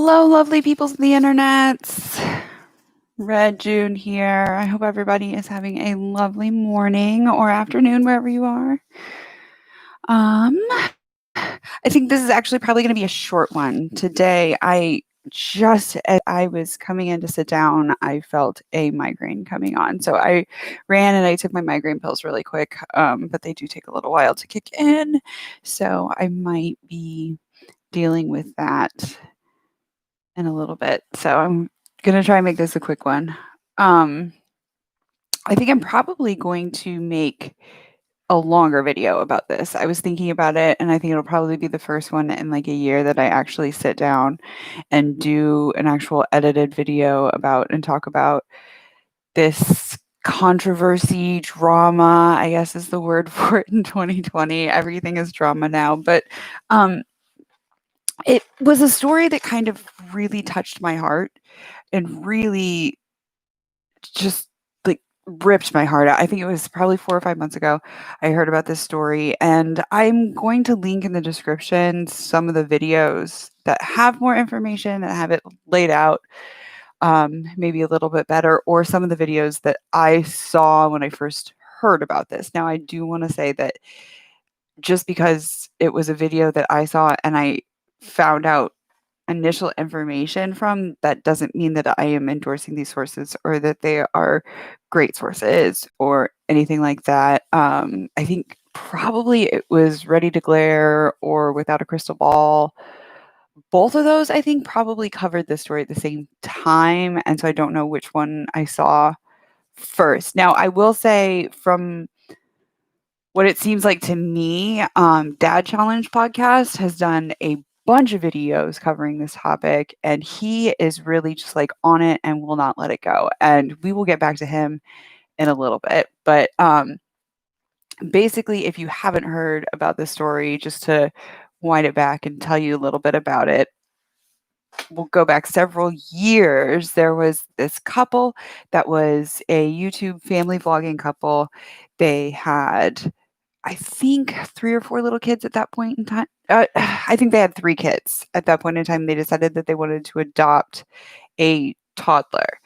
Hello, lovely peoples of the internets. Red June here. I hope everybody is having a lovely morning or afternoon wherever you are. I think this is actually probably going to be a short one. Today, just as I was coming in to sit down, I felt a migraine coming on. So I ran and I took my migraine pills really quick, but they do take a little while to kick in. So I might be dealing with that in a little bit. So I'm gonna try and make this a quick one. I think I'm probably going to make a longer video about this. I was thinking about it, and I think it'll probably be the first one in like a year that I actually sit down and do an actual edited video about and talk about this controversy, drama, I guess is the word for it in 2020. Everything is drama now, but it was a story that kind of really touched my heart and really just like ripped my heart out. I think it was probably 4 or 5 months ago I heard about this story, and I'm going to link in the description some of the videos that have more information, that have it laid out maybe a little bit better, or some of the videos that I saw when I first heard about this. Now, I do want to say that just because it was a video that I saw and I found out initial information from, that doesn't mean that I am endorsing these sources or that they are great sources or anything like that. I think probably it was Ready to Glare or Without a Crystal Ball. Both of those, I think, probably covered the story at the same time. And so I don't know which one I saw first. Now, I will say from what it seems like to me, Dad Challenge podcast has done a bunch of videos covering this topic, and he is really just like on it and will not let it go. And we will get back to him in a little bit. But basically, if you haven't heard about this story, just to wind it back and tell you a little bit about it, we'll go back several years. There was this couple that was a YouTube family vlogging couple. They had, I think, 3 or 4 little kids at that point in time. I think they had 3 kids at that point in time. They decided that they wanted to adopt a toddler,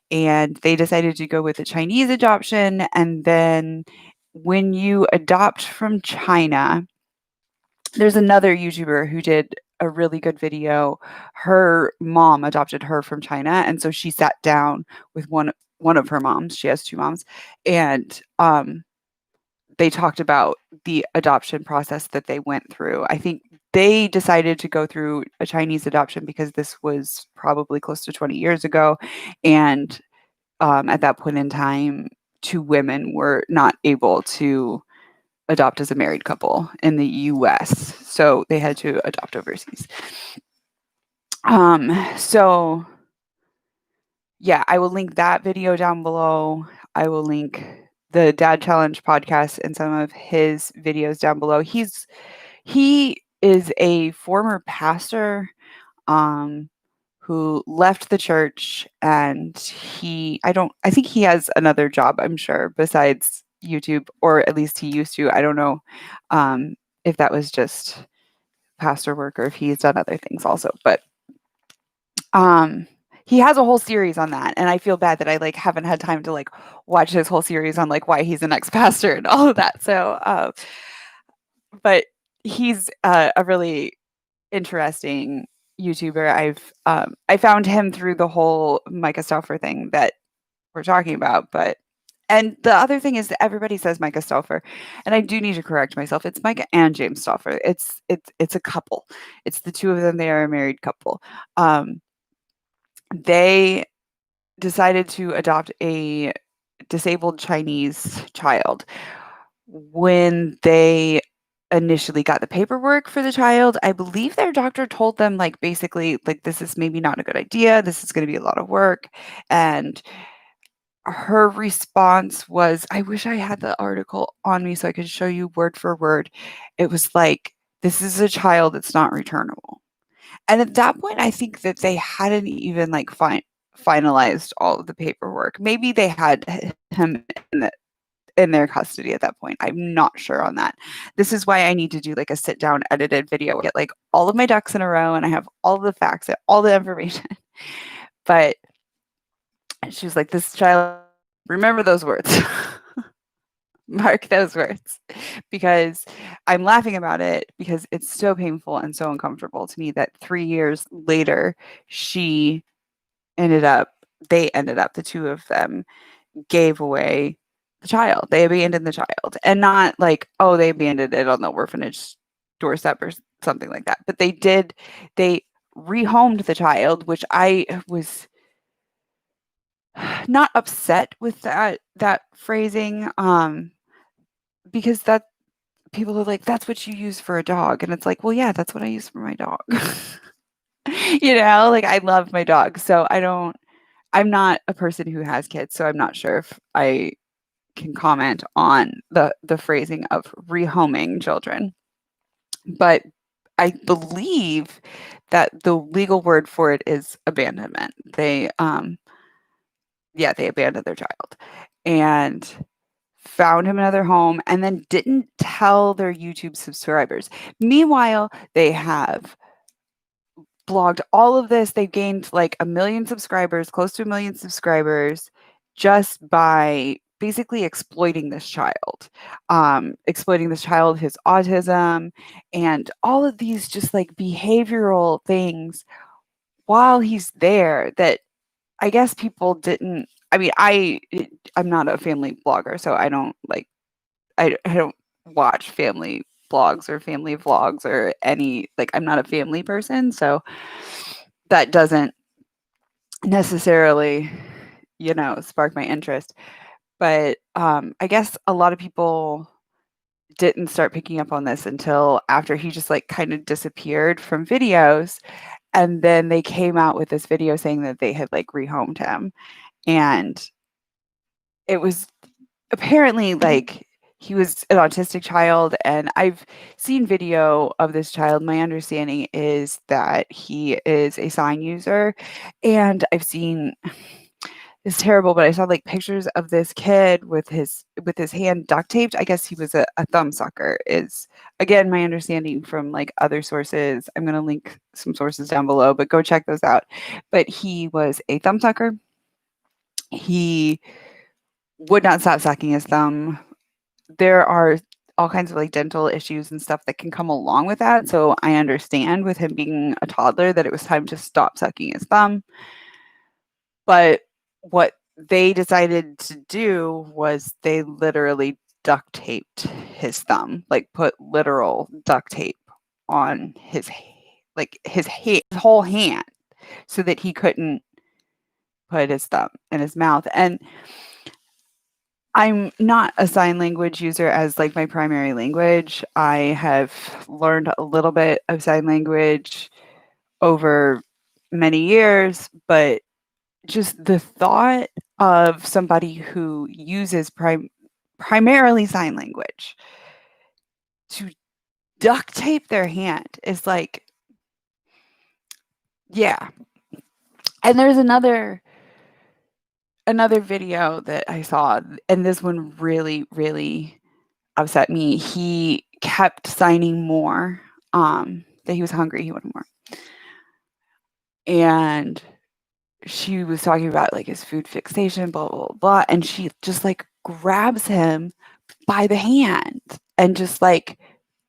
and they decided to go with a Chinese adoption. And then when you adopt from China, there's another YouTuber who did a really good video. Her mom adopted her from China, and so she sat down with one of her moms. She has 2 moms, and they talked about the adoption process that they went through. I think they decided to go through a Chinese adoption because this was probably close to 20 years ago. And at that point in time, 2 women were not able to adopt as a married couple in the US. So they had to adopt overseas. So yeah, I will link that video down below. I will link the Dad Challenge podcast and some of his videos down below. He is a former pastor who left the church, and I think he has another job, I'm sure, besides YouTube, or at least he used to. I don't know if that was just pastor work or if he's done other things also, but he has a whole series on that, and I feel bad that I like haven't had time to like watch his whole series on like why he's an ex-pastor and all of that. So but he's a really interesting YouTuber. I found him through the whole Myka Stauffer thing that we're talking about. But and the other thing is that everybody says Myka Stauffer, and I do need to correct myself. It's Myka and James Stauffer. It's a couple. It's the 2 of them. They are a married couple. They decided to adopt a disabled Chinese child. When they initially got the paperwork for the child, I believe their doctor told them, like, basically, like, this is maybe not a good idea. This is going to be a lot of work. And her response was, I wish I had the article on me so I could show you word for word. It was like, this is a child that's not returnable. And at that point, I think that they hadn't even like finalized all of the paperwork. Maybe they had him in in their custody at that point. I'm not sure on that. This is why I need to do like a sit down edited video, get like all of my ducks in a row and I have all the facts, all the information. But she was like, this child, remember those words. Mark those words, because I'm laughing about it because it's so painful and so uncomfortable to me that 3 years later, she ended up they ended up, the two of them gave away the child. They abandoned the child, and not like, oh, they abandoned it on the orphanage doorstep or something like that. But they rehomed the child, which I was not upset with that phrasing, because that people are like, that's what you use for a dog, and it's like, well, yeah, that's what I use for my dog. Like I love my dog, so I'm not a person who has kids, so I'm not sure if I can comment on the phrasing of rehoming children. But I believe that the legal word for it is abandonment. They abandoned their child and found him another home and then didn't tell their YouTube subscribers. Meanwhile, they have blogged all of this. They've gained like 1 million subscribers, close to 1 million subscribers, just by basically exploiting this child, his autism, and all of these just like behavioral things while he's there that I guess people didn't. I mean, I'm not a family blogger, so I don't like I don't watch family blogs or family vlogs or any, like, I'm not a family person, so that doesn't necessarily, spark my interest. But I guess a lot of people didn't start picking up on this until after he just like kind of disappeared from videos. And then they came out with this video saying that they had like rehomed him. And it was apparently like he was an autistic child. And I've seen video of this child. My understanding is that he is a sign user. And I've seen, it's terrible, but I saw like pictures of this kid with his hand duct taped. I guess he was a thumb sucker, is again my understanding from like other sources. I'm going to link some sources down below, but go check those out. But he was a thumb sucker. He would not stop sucking his thumb. There are all kinds of like dental issues and stuff that can come along with that. So I understand with him being a toddler that it was time to stop sucking his thumb. But what they decided to do was they literally duct taped his thumb, like put literal duct tape on his whole hand so that he couldn't put his thumb in his mouth. And I'm not a sign language user as like my primary language. I have learned a little bit of sign language over many years, but just the thought of somebody who uses primarily sign language to duct tape their hand is like, yeah. And there's another video that I saw, and this one really, really upset me. He kept signing more, that he was hungry, he wanted more. And she was talking about like his food fixation, blah, blah, blah. And she just like grabs him by the hand and just like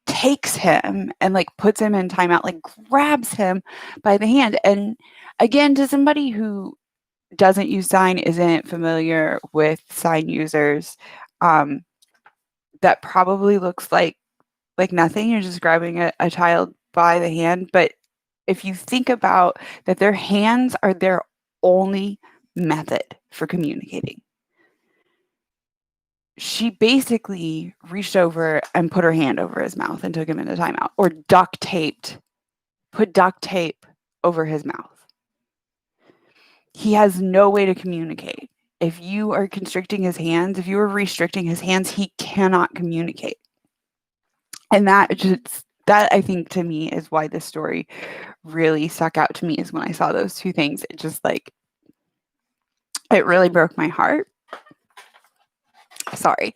takes him and like puts him in timeout, like grabs him by the hand. And again, to somebody who doesn't use sign, isn't familiar with sign users, that probably looks like nothing. You're just grabbing a child by the hand. But if you think about that, their hands are their only method for communicating. She basically reached over and put her hand over his mouth and took him into timeout, or put duct tape over his mouth. He has no way to communicate. If you are constricting his hands, if you are restricting his hands, he cannot communicate. And that I think to me is why this story really stuck out to me, is when I saw those two things. It really broke my heart. Sorry.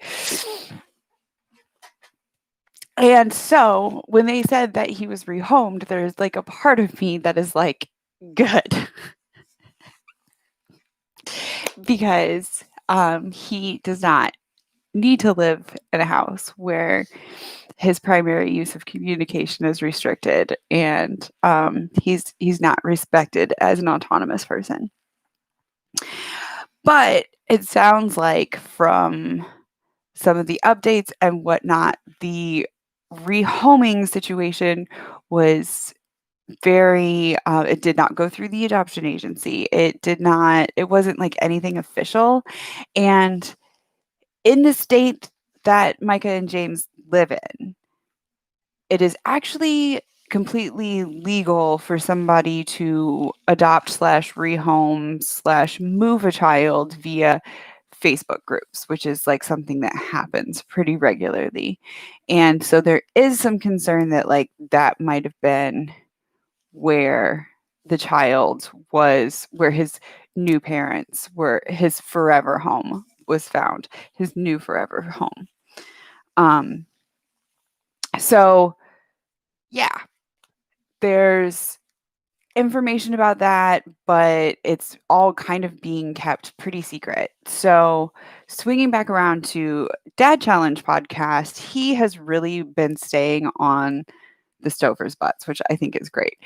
And so when they said that he was rehomed, there's like a part of me that is like, good. Because he does not need to live in a house where his primary use of communication is restricted, and he's not respected as an autonomous person. But it sounds like from some of the updates and whatnot, the rehoming situation was very it did not go through the adoption agency. It wasn't like anything official. And in the state that Myka and James live in, it is actually completely legal for somebody to adopt slash rehome slash move a child via Facebook groups, which is like something that happens pretty regularly. And so there is some concern that like that might have been where the child was, where his new parents were, his forever home was found, his new forever home. So yeah, there's information about that, but it's all kind of being kept pretty secret. So, swinging back around to Dad Challenge podcast, he has really been staying on the Stauffer's butts, which I think is great.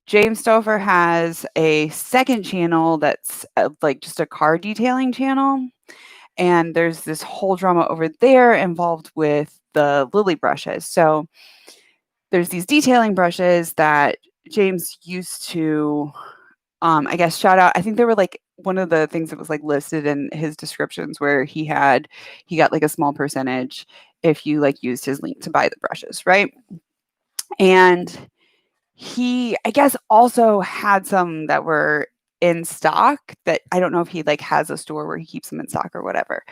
James Stauffer has a second channel that's like just a car detailing channel. And there's this whole drama over there involved with the lily brushes. So, there's these detailing brushes that James used to, I guess, shout out. I think they were like one of the things that was like listed in his descriptions where he got like a small percentage if you like used his link to buy the brushes, right? And he, I guess, also had some that were in stock that I don't know if he like has a store where he keeps them in stock or whatever.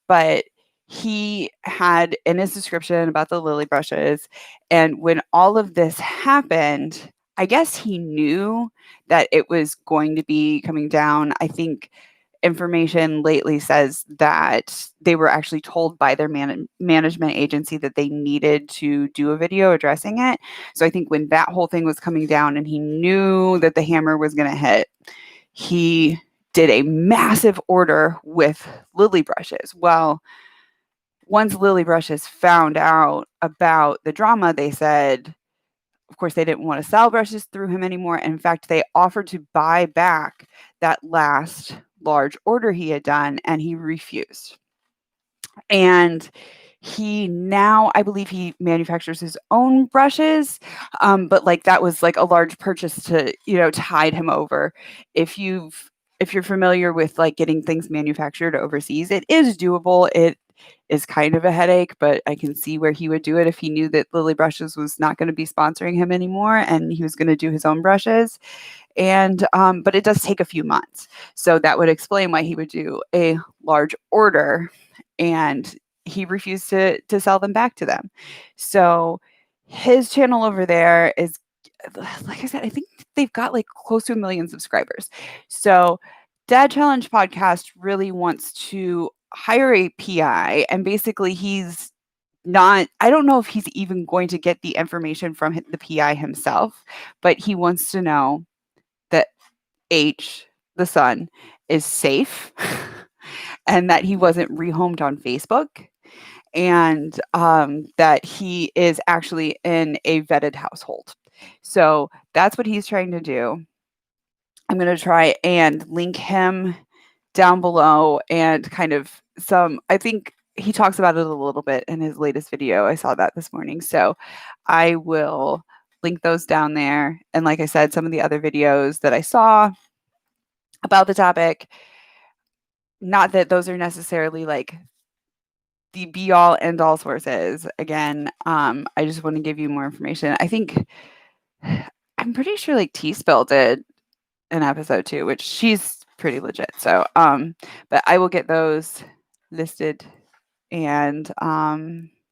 But he had in his description about the lily brushes. And when all of this happened, I guess he knew that it was going to be coming down. I think information lately says that they were actually told by their management agency that they needed to do a video addressing it. So I think when that whole thing was coming down and he knew that the hammer was going to hit, he did a massive order with lily brushes. Well, once Lily Brushes found out about the drama, they said, of course, they didn't want to sell brushes through him anymore. In fact, they offered to buy back that last large order he had done, and he refused. And he now, I believe he manufactures his own brushes, but like that was like a large purchase to, tide him over. If you're familiar with like getting things manufactured overseas, it is doable. It is kind of a headache, but I can see where he would do it if he knew that Lily Brushes was not going to be sponsoring him anymore and he was going to do his own brushes. And but it does take a few months. So that would explain why he would do a large order and he refused to sell them back to them. So his channel over there is, like I said, I think they've got like close to 1 million subscribers. So Dad Challenge podcast really wants to hire a PI, and basically he's not, I don't know if he's even going to get the information from the PI himself, but he wants to know that H, the son, is safe and that he wasn't rehomed on Facebook, and that he is actually in a vetted household. So that's what he's trying to do. I'm going to try and link him down below and kind of I think he talks about it a little bit in his latest video. I saw that this morning. So I will link those down there. And like I said, some of the other videos that I saw about the topic, not that those are necessarily like the be all end all sources. Again, I just want to give you more information. I think I'm pretty sure like T Spill did an episode too, which she's pretty legit. So, but I will get those listed and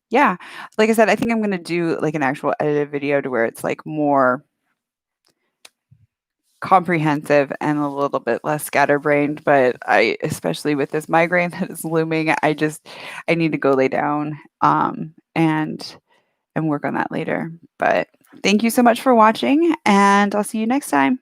yeah, like I said, I think I'm gonna do like an actual edited video to where it's like more comprehensive and a little bit less scatterbrained, but I especially with this migraine that is looming, I need to go lay down, and work on that later. But thank you so much for watching, and I'll see you next time.